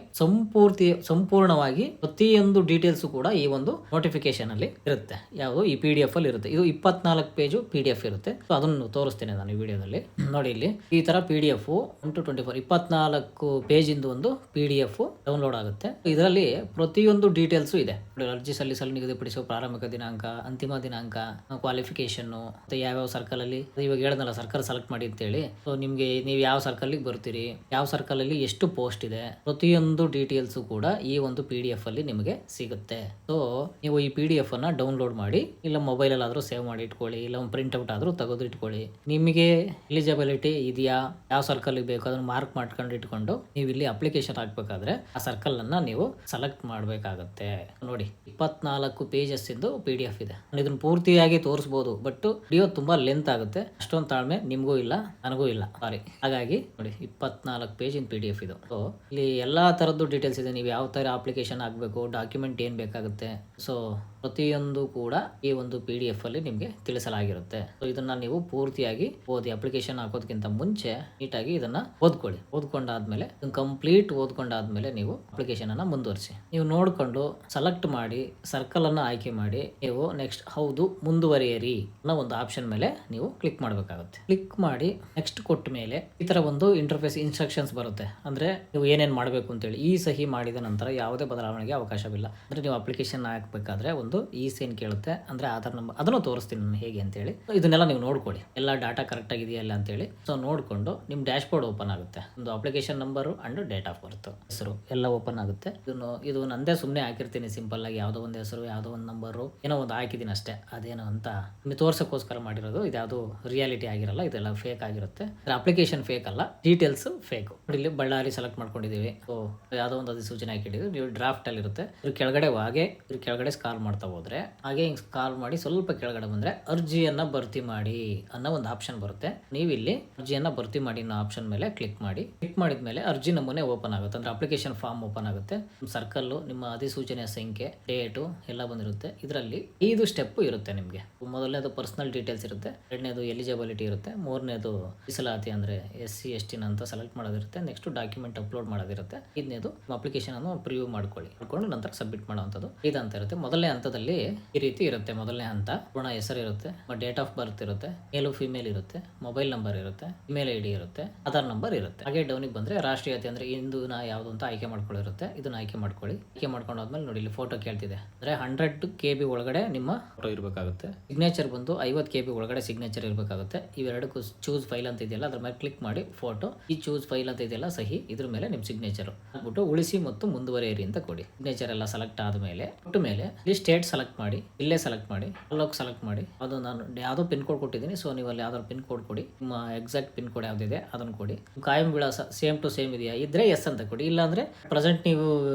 ಸಂಪೂರ್ಣವಾಗಿ ಪ್ರತಿಯೊಂದು ಡೀಟೇಲ್ಸ್ ಕೂಡ ಈ ಒಂದು ನೋಟಿಫಿಕೇಶನ್ ಅಲ್ಲಿ ಇರುತ್ತೆ. ಯಾವುದು ಈ PDF ಅಲ್ಲಿ ಇರುತ್ತೆ. ಇದು 24 ಪೇಜ್ PDF ಇರುತ್ತೆ. ಸೊ ಅದನ್ನು ತೋರಿಸ್ತೇನೆ ನಾನು ಈ ವಿಡಿಯೋದಲ್ಲಿ. ನೋಡಿ ಇಲ್ಲಿ ಈ ತರ PDF 1-24 24 ಪೇಜ್ ಇಂದು ಒಂದು PDF ಡೌನ್ಲೋಡ್ ಆಗುತ್ತೆ. ಇದರಲ್ಲಿ ಪ್ರತಿಯೊಂದು ಡೀಟೇಲ್ಸ್ ಇದೆ. ಅರ್ಜಿ ಸಲ್ಲಿಸಲು ನಿಗದಿಪಡಿಸುವ ಪ್ರಾರಂಭಿಕ ದಿನಾಂಕ, ಅಂತಿಮ ದಿನಾಂಕ, ಕ್ವಾಲಿಫಿಕೇಶನ್, ಮತ್ತೆ ಯಾವ್ಯಾವ ಸರ್ಕಲ್ ಅಲ್ಲಿ ಇವಾಗ ಹೇಳಿದ್ನಲ್ಲ ಸರ್ಕಲ್ ಸೆಲೆಕ್ಟ್ ಮಾಡಿ ಅಂತ ಹೇಳಿ. ಸೊ ನಿಮ್ಗೆ ನೀವು ಯಾವ ಸರ್ಕಲ್ ಬರ್ತೀರಿ, ಯಾವ ಸರ್ಕಲ್ ಅಲ್ಲಿ ಎಷ್ಟು ಪೋಸ್ಟ್ ಇದೆ, ಪ್ರತಿಯೊಂದು ಡೀಟೇಲ್ಸ್ ಕೂಡ ಈ ಒಂದು PDF ಅಲ್ಲಿ ನಿಮಗೆ ಸಿಗುತ್ತೆ. ಸೊ ನೀವು ಈ PDF ಅನ್ನ ಡೌನ್ಲೋಡ್ ಮಾಡಿ ಇಲ್ಲ ಮೊಬೈಲ್ ಅಲ್ಲಿ ಆದ್ರೂ ಸೇವ್ ಮಾಡಿ ಇಟ್ಕೊಳ್ಳಿ, ಇಲ್ಲ ಪ್ರಿಂಟ್ ಔಟ್ ಆದ್ರೂ ತೆಗೆದು ಇಟ್ಕೊಳ್ಳಿ. ನಿಮಗೆ ಎಲಿಜಿಬಿಲಿಟಿ ಇದೆಯಾ, ಯಾವ ಸರ್ಕಲ್ ಬೇಕು ಅದನ್ನ ಮಾರ್ಕ್ ಮಾಡ್ಕೊಂಡು ಇಟ್ಕೊಂಡು ನೀವು ಇಲ್ಲಿ ಅಪ್ಲಿಕೇಶನ್ ಹಾಕ್ಬೇಕಾದ್ರೆ ಆ ಸರ್ಕಲ್ ಅನ್ನ ನೀವು ಸೆಲೆಕ್ಟ್ ಮಾಡಬೇಕಾಗುತ್ತೆ. ನೋಡಿ 24 ಪೇಜಸ್ ಇಂದು PDF ಇದೆ. ಇದನ್ನ ಪೂರ್ತಿಯಾಗಿ ತೋರಿಸಬಹುದು, ಬಟ್ ವಿಡಿಯೋ ತುಂಬಾ ಲೆಂತ್ ಆಗುತ್ತೆ. ಅಷ್ಟೊಂದು ತಾಳ್ಮೆ ನಿಮಗೂ ಇಲ್ಲ, ನನಗೂ ಇಲ್ಲ, ಸಾರಿ. ಹಾಗಾಗಿ ನೋಡಿ 24 ಪೇಜ್ ಇನ್ PDF ಇದು. ಸೊ ಇಲ್ಲಿ ಎಲ್ಲಾ ತರದ್ದು ಡೀಟೇಲ್ಸ್ ಇದೆ. ನೀವು ಯಾವ ತರ ಅಪ್ಲಿಕೇಶನ್ ಹಾಕಬೇಕು, ಡಾಕ್ಯುಮೆಂಟ್ ಏನ್ ಬೇಕಾಗುತ್ತೆ, ಸೊ ಪ್ರತಿಯೊಂದು ಕೂಡ ಈ ಒಂದು PDF ಅಲ್ಲಿ ನಿಮಗೆ ತಿಳಿಸಲಾಗಿರುತ್ತೆ. ಸೊ ಇದನ್ನ ನೀವು ಪೂರ್ತಿಯಾಗಿ ಓದಿ, ಅಪ್ಲಿಕೇಶನ್ ಹಾಕೋದಕ್ಕಿಂತ ಮುಂಚೆ ನೀಟಾಗಿ ಇದನ್ನ ಓದ್ಕೊಳ್ಳಿ. ಓದ್ಕೊಂಡಾದ್ಮೇಲೆ ಕಂಪ್ಲೀಟ್ ಓದ್ಕೊಂಡಾದ್ಮೇಲೆ ನೀವು ಅಪ್ಲಿಕೇಶನ್ ಅನ್ನ ಮುಂದುವರಿಸಿ. ನೀವು ನೋಡ್ಕೊಂಡು ಸೆಲೆಕ್ಟ್ ಮಾಡಿ ಸರ್ಕಲ್ ಅನ್ನ ಆಯ್ಕೆ ಮಾಡಿ ನೀವು ನೆಕ್ಸ್ಟ್ ಹೌದು ಮುಂದುವರಿಯಿರಿ ಅನ್ನೋ ಒಂದು ಆಪ್ಷನ್ ಮೇಲೆ ನೀವು ಕ್ಲಿಕ್ ಮಾಡಬೇಕಾಗುತ್ತೆ. ಕ್ಲಿಕ್ ಮಾಡಿ ನೆಕ್ಸ್ಟ್ ಕೊಟ್ಟ ಮೇಲೆ ಈ ತರ ಒಂದು ಇಂಟರ್ಫೇಸ್ ಇನ್ಸ್ಟ್ರಕ್ಷನ್ಸ್ ಬರುತ್ತೆ. ಅಂದ್ರೆ ನೀವು ಏನೇನ್ ಮಾಡಬೇಕು ಅಂತೇಳಿ. ಈ ಸಹಿ ಮಾಡಿದ ನಂತರ ಯಾವುದೇ ಬದಲಾವಣೆಗೆ ಅವಕಾಶವಿಲ್ಲ. ಅಂದ್ರೆ ನೀವು ಅಪ್ಲಿಕೇಶನ್ ಹಾಕಬೇಕಾದ್ರೆ ಒಂದು ಸೈನ್ ಕೇಳುತ್ತೆ, ಅಂದ್ರೆ ಆಧಾರ್ ನಂಬರ್, ಅದನ್ನು ತೋರಿಸ್ತೀನಿ ನಾನು ಹೇಗೆ ಅಂತೇಳಿ. ಇದನ್ನೆಲ್ಲ ನೀವು ನೋಡ್ಕೊಳ್ಳಿ, ಎಲ್ಲ ಡಾಟಾ ಕರೆಕ್ಟ್ ಆಗಿದೆಯಾ ಇಲ್ಲ ಅಂತೇಳಿ. ಸೊ ನೋಡ್ಕೊಂಡು ನಿಮ್ ಡ್ಯಾಶ್ ಬೋರ್ಡ್ ಓಪನ್ ಆಗುತ್ತೆ. ಒಂದು application number and date of birth, ಹೆಸರು ಎಲ್ಲ ಓಪನ್ ಆಗುತ್ತೆ. ಇದು ನಂದೇ ಸುಮ್ಮನೆ ಹಾಕಿರ್ತೀನಿ ಸಿಂಪಲ್ ಆಗಿ, ಯಾವುದೋ ಒಂದು ಹೆಸರು, ಯಾವುದೋ ಒಂದು ನಂಬರು, ಏನೋ ಒಂದು ಹಾಕಿದ್ದೀನಿ ಅಷ್ಟೇ. ಅದೇನೋ ಅಂತ ನಿಮಗೆ ತೋರ್ಸಕ್ಕೋಸ್ಕರ ಮಾಡಿರೋದು. ಇದ್ಯಾವುದು ರಿಯಾಲಿಟಿ ಆಗಿರಲ್ಲ, ಇದೆಲ್ಲ ಫೇಕ್ ಆಗಿರುತ್ತೆ. ಅಪ್ಲಿಕೇಶನ್ ಫೇಕ್ ಅಲ್ಲ, ಡೀಟೇಲ್ಸ್ ಫೇಕ್. ಇಲ್ಲಿ ಬಳ್ಳಾರಿ ಸೆಲೆಕ್ಟ್ ಮಾಡ್ಕೊಂಡಿದೀವಿ. ಸೊ ಯಾವುದೋ ಒಂದು ಅಧಿಸೂಚನೆ ಹಾಕಿಟ್ಟಿದ್ವಿ. ನೀವು ಡ್ರಾಫ್ಟ್ ಅಲ್ಲಿ ಇರುತ್ತೆ. ಕೆಳಗಡೆ ಕೆಳಗಡೆ ಸ್ಕಾಲ್ ಮಾಡ್ತಾ ಹೋದ್ರೆ ಹಾಗೆ ಹಿಂಗ್ ಸ್ಕಾಲ್ ಮಾಡಿ ಸ್ವಲ್ಪ ಕೆಳಗಡೆ ಬಂದ್ರೆ ಅರ್ಜಿಯನ್ನ ಭರ್ತಿ ಮಾಡಿ ಅನ್ನೋ ಒಂದು ಆಪ್ಷನ್ ಬರುತ್ತೆ. ನೀವು ಇಲ್ಲಿ ಅರ್ಜಿಯನ್ನ ಭರ್ತಿ ಮಾಡಿ ಅನ್ನೋ ಆಪ್ಷನ್ ಮೇಲೆ ಕ್ಲಿಕ್ ಮಾಡಿ. ಕ್ಲಿಕ್ ಮಾಡಿದ್ಮೇಲೆ ಅರ್ಜಿ ನಮೂನೆ ಓಪನ್ ಆಗುತ್ತೆ. ಅಂದ್ರೆ ಅಪ್ಲಿಕೇಶನ್ ಫಾರ್ಮ್ ಓಪನ್ ಆಗುತ್ತೆ. ಸರ್ಕಲ್, ನಿಮ್ಮ ಅಧಿಸೂಚನೆಯ ಸಂಖ್ಯೆ, ಡೇಟು ಎಲ್ಲ ಬಂದಿರುತ್ತೆ. ಇದರಲ್ಲಿ 5 ಸ್ಟೆಪ್ ಇರುತ್ತೆ ನಿಮಗೆ. ಮೊದಲನೇದು ಪರ್ಸನಲ್ ಡೀಟೇಲ್ಸ್ ಇರುತ್ತೆ, ಎರಡನೇದು ಎಲಿಜಿಬಿಲಿಟಿ ಇರುತ್ತೆ, ಮೂರನೇದು ಮೀಸಲಾತಿ ಅಂದ್ರೆ SC ST ಅಂತ ಸೆಲೆಕ್ಟ್ ಮಾಡೋದಿರುತ್ತೆ, ನೆಕ್ಸ್ಟ್ ಡಾಕ್ಯುಮೆಂಟ್ ಅಪ್ಲೋಡ್ ಮಾಡೋದಿರುತ್ತೆ, ಐದನೇದು ಅಪ್ಲಿಕೇಶನ್ ಅನ್ನು ಪ್ರಿವ್ಯೂ ಮಾಡ್ಕೊಂಡು ನಂತರ ಸಬ್ಮಿಟ್ ಮಾಡುವಂಥದ್ದು. ಇದು ಅಂತ ಇರುತ್ತೆ. ಮೊದಲನೇ ಹಂತದಲ್ಲಿ ಈ ರೀತಿ ಇರುತ್ತೆ. ಮೊದಲನೇ ಹಂತ ಪೂರ್ಣ ಹೆಸರು ಇರುತ್ತೆ, ಡೇಟ್ ಆಫ್ ಬರ್ತ್ ಇರುತ್ತೆ, ಮೇಲು ಫಿಮೇಲ್ ಇರುತ್ತೆ, ಮೊಬೈಲ್ ನಂಬರ್ ಇರುತ್ತೆ, ಇಮೇಲ್ ID ಇರುತ್ತೆ, ಆಧಾರ್ ನಂಬರ್ ಇರುತ್ತೆ. ಹಾಗೆ ಡೌನಿಗೆ ಬಂದ್ರೆ ರಾಷ್ಟ್ರೀಯತೆ ಅಂದ್ರೆ ಹಿಂದೂನ ಯಾವುದು ಅಂತ ಆಯ್ಕೆ ಮಾಡ್ಕೊಳ್ಳಿರುತ್ತೆ. ಇದನ್ನ ಆಯ್ಕೆ ಮಾಡ್ಕೊಳ್ಳಿ. ಆಯ್ಕೆ ಮಾಡ್ಕೊಂಡಾದ್ಮೇಲೆ ನೋಡಿ ಇಲ್ಲಿ ಫೋಟೋ ಕೇಳ್ತಿದೆ. ಅಂದ್ರೆ 100 KB ಒಳಗಡೆ ನಿಮ್ಮ ಫೋಟೋ ಇರಬೇಕಾಗುತ್ತೆ. ಸಿಗ್ನೇಚರ್ ಬಂದು 50 KB ಒಳಗಡೆ ಸಿಗ್ನೇಚರ್ ಇರಬೇಕಾಗುತ್ತೆ. ಇವೆರಡಕ್ಕೂ ಚೂಸ್ ಫೈಲ್ ಅಂತ ಇದೆಯಲ್ಲ ಅದ್ರ ಮೇಲೆ ಕ್ಲಿಕ್ ಮಾಡಿ ಫೋಟೋ, ಈ ಚೂಸ್ ಫೈಲ್ ಅಂತ ಇದೆಯಲ್ಲ ಸಹಿ, ಇದ್ರ ಮೇಲೆ ನಿಮ್ ಸಿಗ್ನೇಚರ್ ಹಾಕ್ಬಿಟ್ಟು ಉಳಿಸಿ ಮತ್ತು ಮುಂದುವರಿಯಿರಿ ಅಂತ ಕೊಡಿ. ಸಿಗ್ನೇಚರ್ ಎಲ್ಲ ಸೆಲೆಕ್ಟ್ ಆದ್ಮೇಲೆ ಕೊಟ್ಟ ಮೇಲೆ ಇಲ್ಲಿ ಸ್ಟೇಟ್ ಸೆಲೆಕ್ಟ್ ಮಾಡಿ, ಇಲ್ಲೇ ಸೆಲೆಕ್ಟ್ ಮಾಡಿ, ಅಲ್ಲೋಗಿ ಸೆಲೆಕ್ಟ್ ಮಾಡಿ. ಅದು ನಾನು ಯಾವುದೋ ಪಿನ್ ಕೋಡ್ ಕೊಟ್ಟಿದ್ದೀನಿ. ಸೊ ನೀವು ಅಲ್ಲಿ ಯಾವ್ದಾದ್ರು ಪಿನ್ ಕೋಡ್ ಕೊಡಿ. ನಿಮ್ಮ ಎಕ್ಸಾಕ್ಟ್ ಪಿನ್ ಕೋಡ್ ಯಾವ್ದಿದೆ ಅದನ್ನು ಕೊಡಿ. ಕಾಯಂ ವಿಳಾಸ ಸೇಮ್ ಟು ಸೇಮ್ ಇದೆಯಾ ಇದ್ರೆ ಎಸ್ ಅಂತ ಕೊಡಿ. ಇಲ್ಲಾಂದ್ರೆ ಪ್ರೆಸೆಂಟ್ ನೀವು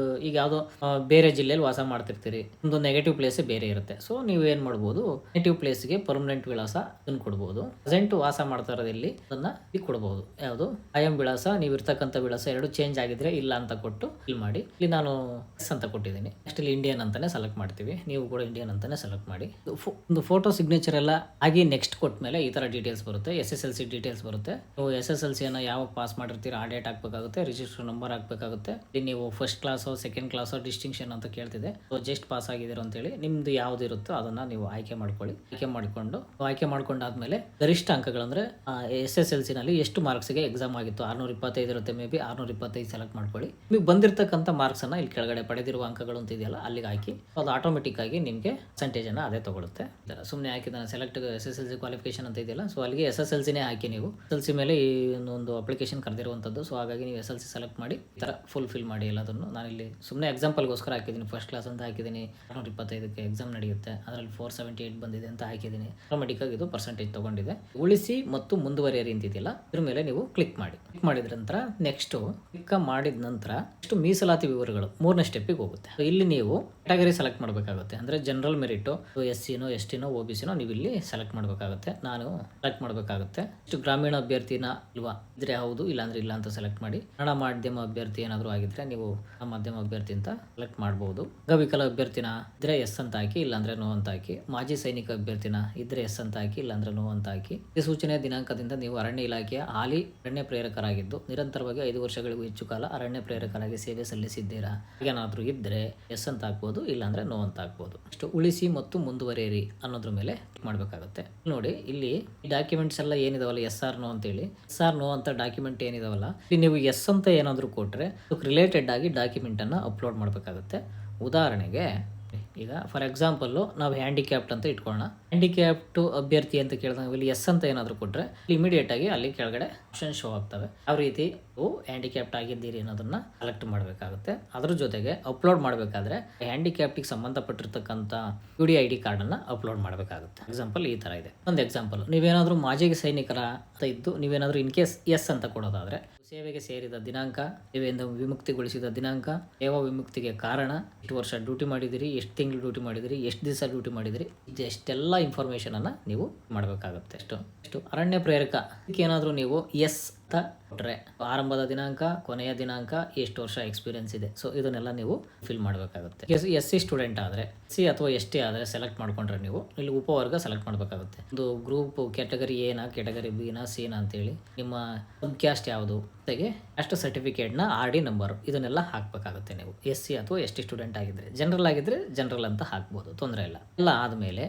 ಈಗ ಯಾವುದೋ ಬೇರೆ ಜಿಲ್ಲೆಯಲ್ಲಿ ವಾಸ ಮಾಡ್ತಿರ್ತೀರಿ, ಒಂದು ನೆಗೆಟಿವ್ ಪ್ಲೇಸ್ ಬೇರೆ ಇರುತ್ತೆ. ಸೊ ನೀವು ಏನ್ ಮಾಡ್ಬೋದು, ನೆಗೆಟಿವ್ ಪ್ಲೇಸ್ಗೆ ಪರ್ಮನೆಂಟ್ ವಿಳಾಸ ಅದನ್ನು ಕೊಡ್ಬೋದು. ಪ್ರೆಸೆಂಟ್ ವಾಸ ಮಾಡ್ತಾ ಇರೋದಲ್ಲಿ ಅದನ್ನ ಈಗ ಕೊಡ್ಬೋದು. ಯಾವುದು ಕಾಯಂ ವಿಳಾಸ, ನೀವು ಇರ್ತಕ್ಕಂಥ ವಿಳಾಸ ಎರಡು ಚೇಂಜ್ ಆಗಿದ್ರೆ ಇಲ್ಲ ಅಂತ ಕೊಟ್ಟು ಇಲ್ಲಿ ಮಾಡಿ. ಇಲ್ಲಿ ನಾನು ಎಸ್ ಅಂತ ಕೊಟ್ಟಿದ್ದೀನಿ. ನೆಕ್ಸ್ಟ್ ಇಲ್ಲಿ ಇಂಡಿಯನ್ ಅಂತಾನೆ ಸೆಲೆಕ್ಟ್ ಮಾಡ್ತೀವಿ. ನೀವು ಕೂಡ ಇಂಡಿಯನ್ ಅಂತಾನೆ ಸೆಲೆಕ್ಟ್ ಮಾಡಿ. ಒಂದು ಫೋಟೋ ಸಿಗ್ನೇಚರ್ ಎಲ್ಲ ಆಗಿ ನೆಕ್ಸ್ಟ್ ಕೊಟ್ಟ ಮೇಲೆ ಈ ತರ ಡೀಟೇಲ್ಸ್ ಬರುತ್ತೆ. SSLC ಡೀಟೇಲ್ಸ್ ಬರುತ್ತೆ. ನೀವು SSLC ಅನ್ನ ಯಾವಾಗ ಪಾಸ್ ಮಾಡಿರ್ತೀರ ಆ ಡೇಟ್ ಹಾಕ್ಬೇಕಾಗುತ್ತೆ, ರಿಜಿಸ್ಟರ್ ನಂಬರ್ ಹಾಕ್ಬೇಕಾಗುತ್ತೆ. ನೀವು first class, second class, distinction ಅಂತ ಕೇಳ್ತಿದೆ. ಸೊ ಜಸ್ಟ್ ಪಾಸ್ ಆಗಿದ್ದೀರೋ ಅಂತೇಳಿ ನಿಮ್ದು ಯಾವ್ದು ಇರುತ್ತೋ ಅದನ್ನ ನೀವು ಆಯ್ಕೆ ಮಾಡ್ಕೊಳ್ಳಿ. ಆಯ್ಕೆ ಮಾಡ್ಕೊಂಡಾದ್ಮೇಲೆ ಗರಿಷ್ಠ ಅಂಕಗಳಂದ್ರೆ SSLC ನಲ್ಲಿ ಎಷ್ಟು ಮಾರ್ಕ್ಸ್ ಗೆ ಎಕ್ಸಾಮ್ ಆಗಿತ್ತು, 625 ಇರುತ್ತೆ, ಮೇ ಬಿ 625 ಸೆಲೆಕ್ಟ್ ಮಾಡ್ಕೊಳ್ಳಿ. ನೀವು ಬಂದಿರತಕ್ಕಂಥ ಮಾರ್ಕ್ಸ್ ಅನ್ನ ಇಲ್ಲಿ ಕೆಳಗಡೆ ಪಡೆದಿರುವ ಅಂಕಗಳು ಅಂತ ಇದೆಯಲ್ಲ ಅಲ್ಲಿಗೆ ಹಾಕಿ ಅದು ಆಟೋಮೆಟಿಕ್ ಆಟೋಮೆಟಿಕ್ಕಾಗಿ ನಿಮಗೆ ಪರ್ಸೆಂಟೇಜನ್ನು ಅದೇ ತೊಗೊಳುತ್ತೆ. ಸುಮ್ಮನೆ ಹಾಕಿ ನಾನು ಸೆಲೆಕ್ಟ್ SSLC ಕ್ವಾಲಿಫಿಕೇಷನ್ ಅಂತ ಇದೆಯಲ್ಲ, ಸೊ ಅಲ್ಲಿಗೆ SSLCನೇ ಹಾಕಿ ನೀವು SSLC ಮೇಲೆ ಈ ಒಂದು ಅಪ್ಲಿಕೇಶನ್ ಕರೆದಿರುವಂಥದ್ದು. ಸೊ ಹಾಗಾಗಿ ನೀವು SSLC ಸೆಲೆಕ್ಟ್ ಮಾಡಿ ಈ ಥರ ಫುಲ್ಫಿಲ್ ಮಾಡಿ ಎಲ್ಲದನ್ನು. ನಾನಿಲ್ಲಿ ಸುಮ್ಮನೆ ಎಕ್ಸಾಂಪಲ್ಗೋಸ್ಕರ ಹಾಕಿದ್ದೀನಿ, ಫಸ್ಟ್ ಕ್ಲಾಸ್ ಅಂತ ಹಾಕಿದ್ದೀನಿ. 225ಕ್ಕೆ ಎಕ್ಸಾಮ್ ನಡೆಯುತ್ತೆ, ಅದರಲ್ಲಿ 478 ಬಂದಿದೆ ಅಂತ ಹಾಕಿದ್ದೀನಿ. ಆಟೋಮೆಟಿಕ್ಕಾಗಿ ಇದು ಪರ್ಸೆಂಟೇಜ್ ತೊಗೊಂಡಿದೆ. ಉಳಿಸಿ ಮತ್ತು ಮುಂದುವರಿಯಿರಿ ಅಂತಿದೆಯಲ್ಲ, ಇದ್ರ ಮೇಲೆ ನೀವು ಕ್ಲಿಕ್ ಮಾಡಿ. ಕ್ಲಿಕ್ ಮಾಡಿದ ನಂತರ ನೆಕ್ಸ್ಟು ಕ್ಲಿಕ್ ಮಾಡಿದ ನಂತರ ನೆಕ್ಸ್ಟ್ ಮೀಸಲಾತಿ ವಿವರಗಳು 3ನೇ ಸ್ಟೆಪ್ಪಿಗೆ ಹೋಗುತ್ತೆ. ಇಲ್ಲಿ ನೀವು ಕ್ಯಾಟಗರಿ ಸೆಲೆಕ್ಟ್ ಮಾಡಬೇಕಾಗುತ್ತೆ. ಅಂದರೆ ಜನರಲ್ ಮೆರಿಟು, SCನೋ STನೋ OBCನೋ ನೀವು ಇಲ್ಲಿ ಸೆಲೆಕ್ಟ್ ಮಾಡಬೇಕಾಗುತ್ತೆ. ನಾನು ಸೆಲೆಕ್ಟ್ ಮಾಡಬೇಕಾಗುತ್ತೆ. ಇಷ್ಟು ಗ್ರಾಮೀಣ ಅಭ್ಯರ್ಥಿನ ಇಲ್ವಾ ಇದ್ರೆ ಹೌದು, ಇಲ್ಲಾಂದ್ರೆ ಇಲ್ಲ ಅಂತ ಸೆಲೆಕ್ಟ್ ಮಾಡಿ. ಕನ್ನಡ ಮಾಧ್ಯಮ ಅಭ್ಯರ್ಥಿ ಏನಾದರೂ ಆಗಿದ್ರೆ ನೀವು ಮಾಧ್ಯಮ ಅಭ್ಯರ್ಥಿ ಅಂತ ಸೆಲೆಕ್ಟ್ ಮಾಡ್ಬೋದು. ಅಂಗವಿಕಲ ಅಭ್ಯರ್ಥಿನ ಇದ್ರೆ ಎಸ್ ಅಂತ ಹಾಕಿ, ಇಲ್ಲಾಂದ್ರೆ ನೋ ಅಂತ ಹಾಕಿ. ಮಾಜಿ ಸೈನಿಕ ಅಭ್ಯರ್ಥಿನ ಇದ್ರೆ ಎಸ್ ಅಂತ ಹಾಕಿ, ಇಲ್ಲಾಂದ್ರೆ ನೋ ಅಂತ ಹಾಕಿ. ಈ ಸೂಚನೆಯ ದಿನಾಂಕದಿಂದ ನೀವು ಅರಣ್ಯ ಇಲಾಖೆಯ ಹಾಲಿ ಅರಣ್ಯ ಪ್ರೇರಕರಾಗಿದ್ದು ನಿರಂತರವಾಗಿ 5 ವರ್ಷಗಳಿಗೂ ಹೆಚ್ಚು ಕಾಲ ಅರಣ್ಯ ಪ್ರೇರಕರಾಗಿ ಸೇವೆ ಸಲ್ಲಿಸಿದ್ದೀರಾ ಏನಾದರೂ ಇದ್ರೆ ಎಸ್ ಅಂತ ಹಾಕ್ಬೋದು, ಇಲ್ಲಾಂದ್ರೆ ನೋ ಅಂತ ಹಾಕ್ಬೋದು. ಇಷ್ಟು ಉಳಿಸಿ ಮತ್ತು ಮುಂದುವರಿಯಿರಿ ಅನ್ನೋದ್ರ ಮೇಲೆ ಕ್ಲಿಕ್ ಮಾಡಬೇಕಾಗುತ್ತೆ. ನೋಡಿ ಇಲ್ಲಿ ಡಾಕ್ಯುಮೆಂಟ್ಸ್ ಎಲ್ಲ ಏನಿದಾವಲ್ಲ, SR ನೋ ಅಂತೇಳಿ, SR ನೋ ಅಂತ ಡಾಕ್ಯುಮೆಂಟ್ ಏನಿದಾವಲ್ಲ, ಇಲ್ಲಿ ನೀವು ಎಸ್ ಅಂತ ಏನಾದರೂ ಕೊಟ್ಟರೆ ರಿಲೇಟೆಡ್ ಆಗಿ ಡಾಕ್ಯುಮೆಂಟನ್ನು ಅಪ್ಲೋಡ್ ಮಾಡಬೇಕಾಗುತ್ತೆ. ಉದಾಹರಣೆಗೆ ಈಗ ಫಾರ್ ಎಕ್ಸಾಂಪಲ್ಲು ನಾವು ಹ್ಯಾಂಡಿಕ್ಯಾಪ್ಟ್ ಅಂತ ಇಟ್ಕೊಳ್ಳೋಣ. ಹ್ಯಾಂಡಿಕ್ಯಾಪ್ಟು ಅಭ್ಯರ್ಥಿ ಅಂತ ಕೇಳಿದಾಗ ಇಲ್ಲಿ ಎಸ್ ಅಂತ ಏನಾದರೂ ಕೊಟ್ಟರೆ ಇಮಿಡಿಯೇಟ್ ಆಗಿ ಅಲ್ಲಿ ಕೆಳಗಡೆ ಆಪ್ಷನ್ ಶೋ ಆಗ್ತವೆ. ಯಾವ ರೀತಿ ನೀವು ಹ್ಯಾಂಡಿಕ್ಯಾಪ್ಟ್ ಆಗಿದ್ದೀರಿ ಅನ್ನೋದನ್ನ ಸೆಲೆಕ್ಟ್ ಮಾಡಬೇಕಾಗುತ್ತೆ. ಅದ್ರ ಜೊತೆಗೆ ಅಪ್ಲೋಡ್ ಮಾಡಬೇಕಾದ್ರೆ ಹ್ಯಾಂಡಿಕ್ಯಾಪ್ಟಿಗೆ ಸಂಬಂಧಪಟ್ಟಿರ್ತಕ್ಕಂಥ UDID ಕಾರ್ಡನ್ನು ಅಪ್ಲೋಡ್ ಮಾಡಬೇಕಾಗುತ್ತೆ. ಎಕ್ಸಾಂಪಲ್ ಈ ಥರ ಇದೆ. ಒಂದು ಎಕ್ಸಾಂಪಲ್, ನೀವೇನಾದರೂ ಮಾಜಿ ಸೈನಿಕರ ಅಂತ ಇದ್ದು ನೀವೇನಾದರೂ ಇನ್ ಕೇಸ್ ಎಸ್ ಅಂತ ಕೊಡೋದಾದರೆ ಸೇವೆಗೆ ಸೇರಿದ ದಿನಾಂಕ, ಸೇವೆಯಿಂದ ವಿಮುಕ್ತಿಗೊಳಿಸಿದ ದಿನಾಂಕ, ಸೇವಾ ವಿಮುಕ್ತಿಗೆ ಕಾರಣ, ಎಷ್ಟು ವರ್ಷ ಡ್ಯೂಟಿ ಮಾಡಿದಿರಿ, ಎಷ್ಟು ತಿಂಗಳು ಡ್ಯೂಟಿ ಮಾಡಿದಿರಿ, ಎಷ್ಟು ದಿವಸ ಡ್ಯೂಟಿ ಮಾಡಿದಿರಿ, ಇದೆಷ್ಟೆಲ್ಲ ಇನ್ಫಾರ್ಮೇಷನನ್ನು ನೀವು ಮಾಡಬೇಕಾಗುತ್ತೆ. ಎಷ್ಟು ಅರಣ್ಯ ಪ್ರೇರಕ ಏನಾದರೂ ನೀವು ಎಸ್ ಅಂತ ಕೊಟ್ಟರೆ ಆರಂಭದ ದಿನಾಂಕ, ಕೊನೆಯ ದಿನಾಂಕ, ಎಷ್ಟು ವರ್ಷ ಎಕ್ಸ್ಪೀರಿಯನ್ಸ್ ಇದೆ, ಸೊ ಇದನ್ನೆಲ್ಲ ನೀವು ಫಿಲ್ ಮಾಡಬೇಕಾಗುತ್ತೆ. SC ಸ್ಟೂಡೆಂಟ್ ಆದರೆ SC ಅಥವಾ ST ಆದರೆ ಸೆಲೆಕ್ಟ್ ಮಾಡ್ಕೊಂಡ್ರೆ ನೀವು ಇಲ್ಲಿ ಉಪವರ್ಗ ಸೆಲೆಕ್ಟ್ ಮಾಡಬೇಕಾಗುತ್ತೆ. ಒಂದು ಗ್ರೂಪ್ ಕ್ಯಾಟಗರಿ ಎನಾ, ಕ್ಯಾಟಗರಿ ಬಿನಾ, ಸಿನಾ ಅಂತೇಳಿ, ನಿಮ್ಮ ಸಬ್ ಕ್ಯಾಸ್ಟ್ ಯಾವುದು, ಜೊತೆಗೆ ಕ್ಯಾಸ್ಟ್ ಸರ್ಟಿಫಿಕೇಟ್ನ RD ನಂಬರು ಇದನ್ನೆಲ್ಲ ಹಾಕಬೇಕಾಗುತ್ತೆ. ನೀವು SC ಅಥವಾ ST ಸ್ಟೂಡೆಂಟ್ ಆಗಿದ್ದರೆ, ಜನರಲ್ ಆಗಿದ್ದರೆ ಜನರಲ್ ಅಂತ ಹಾಕ್ಬೋದು, ತೊಂದರೆ ಇಲ್ಲ. ಎಲ್ಲ ಆದಮೇಲೆ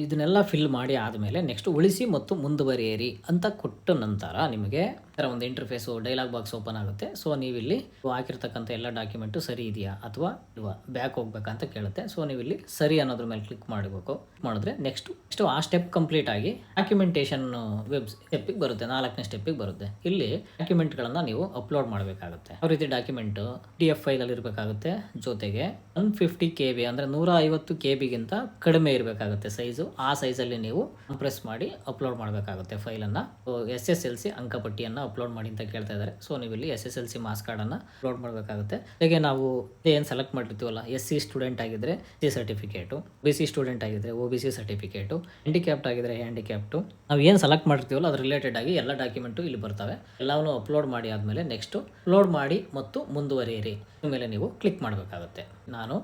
ಇದನ್ನೆಲ್ಲ ಫಿಲ್ ಮಾಡಿ ಆದಮೇಲೆ ನೆಕ್ಸ್ಟ್ ಉಳಿಸಿ ಮತ್ತು ಮುಂದುವರಿಯಿರಿ ಅಂತ ಕೊಟ್ಟ ನಂತರ ನಿಮಗೆ ಒಂದು ಇಂಟರ್ಫೇಸು ಡೈಲಾಗ್ ಬಾಕ್ಸ್ ಓಪನ್ ಆಗುತ್ತೆ. ಸೊ ನೀವಿಲ್ಲಿ ಹಾಕಿರ್ತಕ್ಕಂಥ ಎಲ್ಲ ಡಾಕ್ಯುಮೆಂಟು ಸರಿ ಇದೆಯಾ ಅಥವಾ ಇಲ್ವಾ, ಬ್ಯಾಕ್ ಹೋಗ್ಬೇಕಂತ ಕೇಳುತ್ತೆ. ಸೊ ನೀವಿಲ್ಲಿ ಸರಿ ಅನ್ನೋದ್ರ ಮೇಲೆ ಕ್ಲಿಕ್ ಮಾಡಬೇಕು. ಮಾಡಿದ್ರೆ ನೆಕ್ಸ್ಟ್ ಆ ಸ್ಟೆಪ್ ಕಂಪ್ಲೀಟ್ ಆಗಿ ಡಾಕ್ಯುಮೆಂಟೇಷನ್ ವೆಬ್ ಸ್ಟೆಪ್ಪಿಗೆ ಬರುತ್ತೆ, 4ನೇ ಸ್ಟೆಪ್ಪಿಗೆ ಬರುತ್ತೆ. ಇಲ್ಲಿ ಡಾಕ್ಯುಮೆಂಟ್ಗಳನ್ನು ನೀವು ಅಪ್ಲೋಡ್ ಮಾಡಬೇಕಾಗುತ್ತೆ. ಯಾವ ರೀತಿ ಡಾಕ್ಯುಮೆಂಟು PDF ಫೈಲಲ್ಲಿ ಇರಬೇಕಾಗುತ್ತೆ. ಜೊತೆಗೆ 150 KB ಅಂದರೆ 150 KBಗಿಂತ ಕಡಿಮೆ ಇರಬೇಕಾಗುತ್ತೆ ಸೈಜು. ಆ ಸೈಜಲ್ಲಿ ನೀವು ಕಂಪ್ರೆಸ್ ಮಾಡಿ ಅಪ್ಲೋಡ್ ಮಾಡಬೇಕಾಗುತ್ತೆ ಫೈಲನ್ನು. SSLC ಅಂಕಪಟ್ಟಿಯನ್ನು ಅಪ್ಲೋಡ್ ಮಾಡಿ ಅಂತ ಕೇಳ್ತಾ ಇದ್ದಾರೆ. ಸೊ ನೀವು ಇಲ್ಲಿ SSLC ಮಾರ್ಕ್ಸ್ ಕಾರ್ಡನ್ನು ಅಪ್ಲೋಡ್ ಮಾಡಬೇಕಾಗುತ್ತೆ. ಹೇಗೆ ನಾವು ಏನು ಸೆಲೆಕ್ಟ್ ಮಾಡಿರ್ತೀವಲ್ಲ, SC ಸ್ಟೂಡೆಂಟ್ ಆಗಿದ್ದರೆ SC ಸರ್ಟಿಫಿಕೇಟು, BC ಸ್ಟೂಡೆಂಟ್ ಆಗಿದ್ದರೆ OBC ಸರ್ಟಿಫಿಕೇಟು, ಹ್ಯಾಂಡಿಕ್ಯಾಪ್ಟ್ ಆಗಿದ್ದರೆ ಹ್ಯಾಂಡಿಕ್ಯಾಪ್ಟು, ನಾವು ಏನು ಸೆಲೆಕ್ಟ್ ಮಾಡಿರ್ತೀವಲ್ಲ ಅದ್ರ ರಿಲೇಟೆಡ್ ಆಗಿ ಎಲ್ಲ ಡಾಕ್ಯುಮೆಂಟು ಇಲ್ಲಿ ಬರ್ತವೆ. ಎಲ್ಲವನ್ನೂ ಅಪ್ಲೋಡ್ ಮಾಡಿ ಆದಮೇಲೆ ನೆಕ್ಸ್ಟು ಅಪ್ಲೋಡ್ ಮಾಡಿ ಮತ್ತು ಮುಂದುವರಿಯಿರಿ ಮೇಲೆ ನೀವು ಕ್ಲಿಕ್ ಮಾಡಬೇಕಾಗುತ್ತೆ. ನಾನು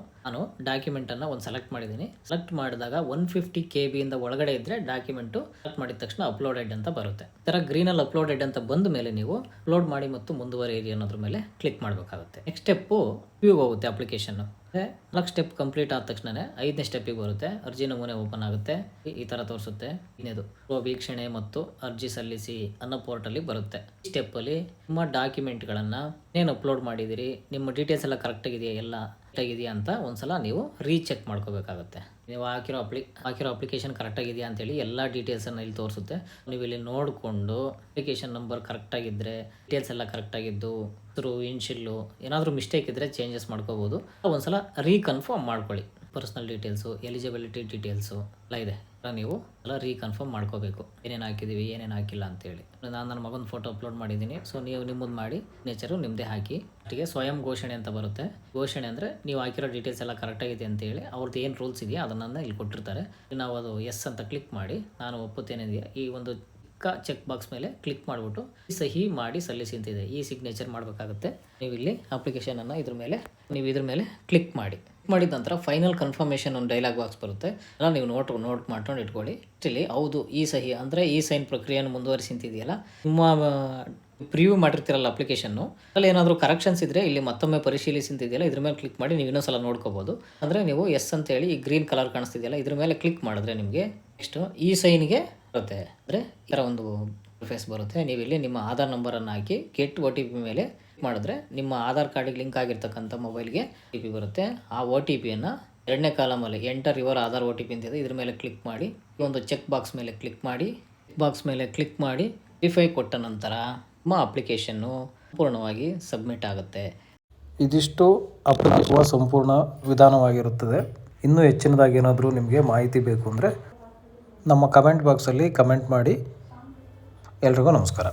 ಡಾಕ್ಯುಮೆಂಟನ್ನು ಒಂದು ಸೆಲೆಕ್ಟ್ ಮಾಡಿದ್ದೀನಿ. ಸೆಲೆಕ್ಟ್ ಮಾಡಿದಾಗ 150 KBಯಿಂದ ಒಳಗಡೆ ಇದ್ದರೆ ಡಾಕ್ಯುಮೆಂಟು ಸೆಲೆಕ್ಟ್ ಮಾಡಿದ ತಕ್ಷಣ ಅಪ್ಲೋಡೆಡ್ ಅಂತ ಬರುತ್ತೆ. ಈ ಥರ ಗ್ರೀನಲ್ಲಿ ಅಪ್ಲೋಡೆಡ್ ಅಂತ ಬಂದ ಮೇಲೆ ನೀವು ಅಪ್ಲೋಡ್ ಮಾಡಿ ಮತ್ತು ಮುಂದುವರಿಯಿರಿ ಅನ್ನೋದ್ರ ಮೇಲೆ ಕ್ಲಿಕ್ ಮಾಡಬೇಕಾಗುತ್ತೆ. ನೆಕ್ಸ್ಟ್ ಸ್ಟೆಪ್ಪು ವ್ಯೂಗೆ ಹೋಗುತ್ತೆ ಅಪ್ಲಿಕೇಶನ್ನು. 4 ಸ್ಟೆಪ್ ಕಂಪ್ಲೀಟ್ ಆದ ತಕ್ಷಣ 5ನೇ ಸ್ಟೆಪ್ಪಿಗೆ ಬರುತ್ತೆ. ಅರ್ಜಿ ನಮೂನೆ ಓಪನ್ ಆಗುತ್ತೆ. ಈ ಥರ ತೋರಿಸುತ್ತೆ. ಇನ್ನೇದು ವೀಕ್ಷಣೆ ಮತ್ತು ಅರ್ಜಿ ಸಲ್ಲಿಸಿ ಅನ್ನೋ ಪೋರ್ಟಲ್ಲಿ ಬರುತ್ತೆ. ಈ ಸ್ಟೆಪ್ಪಲ್ಲಿ ನಿಮ್ಮ ಡಾಕ್ಯುಮೆಂಟ್ಗಳನ್ನು ಏನು ಅಪ್ಲೋಡ್ ಮಾಡಿದ್ದೀರಿ, ನಿಮ್ಮ ಡೀಟೇಲ್ಸ್ ಎಲ್ಲ ಕರೆಕ್ಟಾಗಿದೆಯಾ, ಎಲ್ಲ ಕರೆಕ್ಟಾಗಿದೆಯಾ ಅಂತ ಒಂದ್ಸಲ ನೀವು ರೀಚೆಕ್ ಮಾಡ್ಕೋಬೇಕಾಗುತ್ತೆ. ನೀವು ಹಾಕಿರೋ ಅಪ್ಲಿಕೇಶನ್ ಕರೆಕ್ಟಾಗಿದೆಯಾ ಅಂತೇಳಿ ಎಲ್ಲ ಡೀಟೇಲ್ಸನ್ನು ಇಲ್ಲಿ ತೋರಿಸುತ್ತೆ. ನೀವು ಇಲ್ಲಿ ನೋಡಿಕೊಂಡು ಅಪ್ಲಿಕೇಶನ್ ನಂಬರ್ ಕರೆಕ್ಟಾಗಿದ್ದರೆ, ಡೀಟೇಲ್ಸ್ ಎಲ್ಲ ಕರೆಕ್ಟಾಗಿದ್ದು, ಹೆಸರು, ಇನ್ಶಿಲ್ಲು ಏನಾದರೂ ಮಿಸ್ಟೇಕ್ ಇದ್ದರೆ ಚೇಂಜಸ್ ಮಾಡ್ಕೋಬೋದು. ಒಂದ್ಸಲ ರೀಕನ್ಫರ್ಮ್ ಮಾಡ್ಕೊಳ್ಳಿ. ಪರ್ಸ್ನಲ್ ಡೀಟೇಲ್ಸು, ಎಲಿಜಿಬಿಲಿಟಿ ಡೀಟೇಲ್ಸು ಎಲ್ಲ ಇದೆ, ನೀವು ಎಲ್ಲ ರೀಕನ್ಫರ್ಮ್ ಮಾಡ್ಕೋಬೇಕು. ಏನೇನು ಹಾಕಿದ್ದೀವಿ, ಏನೇನು ಹಾಕಿಲ್ಲ ಅಂತೇಳಿ. ನಾನು ನನ್ನ ಮಗನ ಫೋಟೋ ಅಪ್ಲೋಡ್ ಮಾಡಿದ್ದೀನಿ. ಸೊ ನೀವು ನಿಮ್ಮದು ಮಾಡಿ ನೇಚರು ನಿಮ್ಮದೇ ಹಾಕಿ. ಒಟ್ಟಿಗೆ ಸ್ವಯಂ ಘೋಷಣೆ ಅಂತ ಬರುತ್ತೆ. ಘೋಷಣೆ ಅಂದರೆ ನೀವು ಹಾಕಿರೋ ಡೀಟೇಲ್ಸ್ ಎಲ್ಲ ಕರೆಕ್ಟಾಗಿದೆ ಅಂತೇಳಿ ಅವ್ರದ್ದು ಏನು ರೂಲ್ಸ್ ಇದೆಯಾ ಅದನ್ನು ಇಲ್ಲಿ ಕೊಟ್ಟಿರ್ತಾರೆ. ನಾವು ಅದು ಎಸ್ ಅಂತ ಕ್ಲಿಕ್ ಮಾಡಿ ನಾನು ಒಪ್ಪುತ್ತೇನಿದೆಯಾ ಈ ಒಂದು ಚೆಕ್ ಬಾಕ್ಸ್ ಮೇಲೆ ಕ್ಲಿಕ್ ಮಾಡಿಬಿಟ್ಟು ಸಹಿ ಮಾಡಿ ಸಲ್ಲಿಸಿ ಅಂತಿದೆ. ಈ ಸಿಗ್ನೇಚರ್ ಮಾಡಬೇಕಾಗುತ್ತೆ. ನೀವು ಇಲ್ಲಿ ಅಪ್ಲಿಕೇಶನನ್ನು ಇದ್ರ ಮೇಲೆ ಕ್ಲಿಕ್ ಮಾಡಿದ ನಂತರ ಫೈನಲ್ ಕನ್ಫರ್ಮೇಷನ್ ಒಂದು ಡೈಲಾಗ್ ಬಾಕ್ಸ್ ಬರುತ್ತೆ. ಎಲ್ಲ ನೀವು ನೋಟ್ ಮಾಡ್ಕೊಂಡು ಇಟ್ಕೊಳ್ಳಿ. ಇಲ್ಲಿ ಹೌದು ಈ ಸಹಿ ಅಂದರೆ ಈ ಸೈನ್ ಪ್ರಕ್ರಿಯೆಯನ್ನು ಮುಂದುವರಿಸಿ ಅಂತಿದೆಯಲ್ಲ, ನಿಮ್ಮ ಪ್ರಿವ್ಯೂ ಮಾಡಿರ್ತೀರಲ್ಲ ಅಪ್ಲಿಕೇಶನ್ನು, ಅಲ್ಲಿ ಏನಾದರೂ ಕರೆಕ್ಷನ್ಸ್ ಇದ್ದರೆ ಇಲ್ಲಿ ಮತ್ತೊಮ್ಮೆ ಪರಿಶೀಲಿಸಿ ಅಂತಿದೆಯಲ್ಲ, ಇದ್ರ ಮೇಲೆ ಕ್ಲಿಕ್ ಮಾಡಿ ನೀವು ಇನ್ನೊಂದು ಸಲ ನೋಡ್ಕೋಬೋದು. ಅಂದರೆ ನೀವು ಎಸ್ ಅಂತೇಳಿ ಈ ಗ್ರೀನ್ ಕಲರ್ ಕಾಣಿಸ್ತಿದೆಯಲ್ಲ, ಇದ್ರ ಮೇಲೆ ಕ್ಲಿಕ್ ಮಾಡಿದ್ರೆ ನಿಮಗೆ ನೆಕ್ಸ್ಟು ಈ ಸೈನ್ಗೆ ಬರುತ್ತೆ. ಅಂದರೆ ಈ ಥರ ಒಂದು ಫೇಸ್ ಬರುತ್ತೆ. ನೀವು ಇಲ್ಲಿ ನಿಮ್ಮ ಆಧಾರ್ ನಂಬರನ್ನು ಹಾಕಿ ಗೆಟ್ OTP ಮೇಲೆ ಮಾಡಿದ್ರೆ ನಿಮ್ಮ ಆಧಾರ್ ಕಾರ್ಡಿಗೆ ಲಿಂಕ್ ಆಗಿರ್ತಕ್ಕಂಥ ಮೊಬೈಲ್ಗೆ OTP ಬರುತ್ತೆ. ಆ OTPಯನ್ನು ಎರಡನೇ ಕಾಲಮಲ್ಲಿ ಎಂಟರ್ ಯುವರ್ ಆಧಾರ್ OTP ಅಂತಿದೆ, ಇದ್ರ ಮೇಲೆ ಕ್ಲಿಕ್ ಮಾಡಿ ಈ ಒಂದು ಚೆಕ್ ಬಾಕ್ಸ್ ಮೇಲೆ ಕ್ಲಿಕ್ ಮಾಡಿ ವೆರಿಫೈ ಕೊಟ್ಟ ನಂತರ ನಿಮ್ಮ ಅಪ್ಲಿಕೇಶನ್ನು ಸಂಪೂರ್ಣವಾಗಿ ಸಬ್ಮಿಟ್ ಆಗುತ್ತೆ. ಇದಿಷ್ಟು ಅಪ್ಲಿಕೇಶನ್ ಸಂಪೂರ್ಣ ವಿಧಾನವಾಗಿರುತ್ತದೆ. ಇನ್ನೂ ಹೆಚ್ಚಿನದಾಗಿ ಏನಾದರೂ ನಿಮಗೆ ಮಾಹಿತಿ ಬೇಕು ಅಂದರೆ ನಮ್ಮ ಕಮೆಂಟ್ ಬಾಕ್ಸಲ್ಲಿ ಕಮೆಂಟ್ ಮಾಡಿ. ಎಲ್ರಿಗೂ ನಮಸ್ಕಾರ.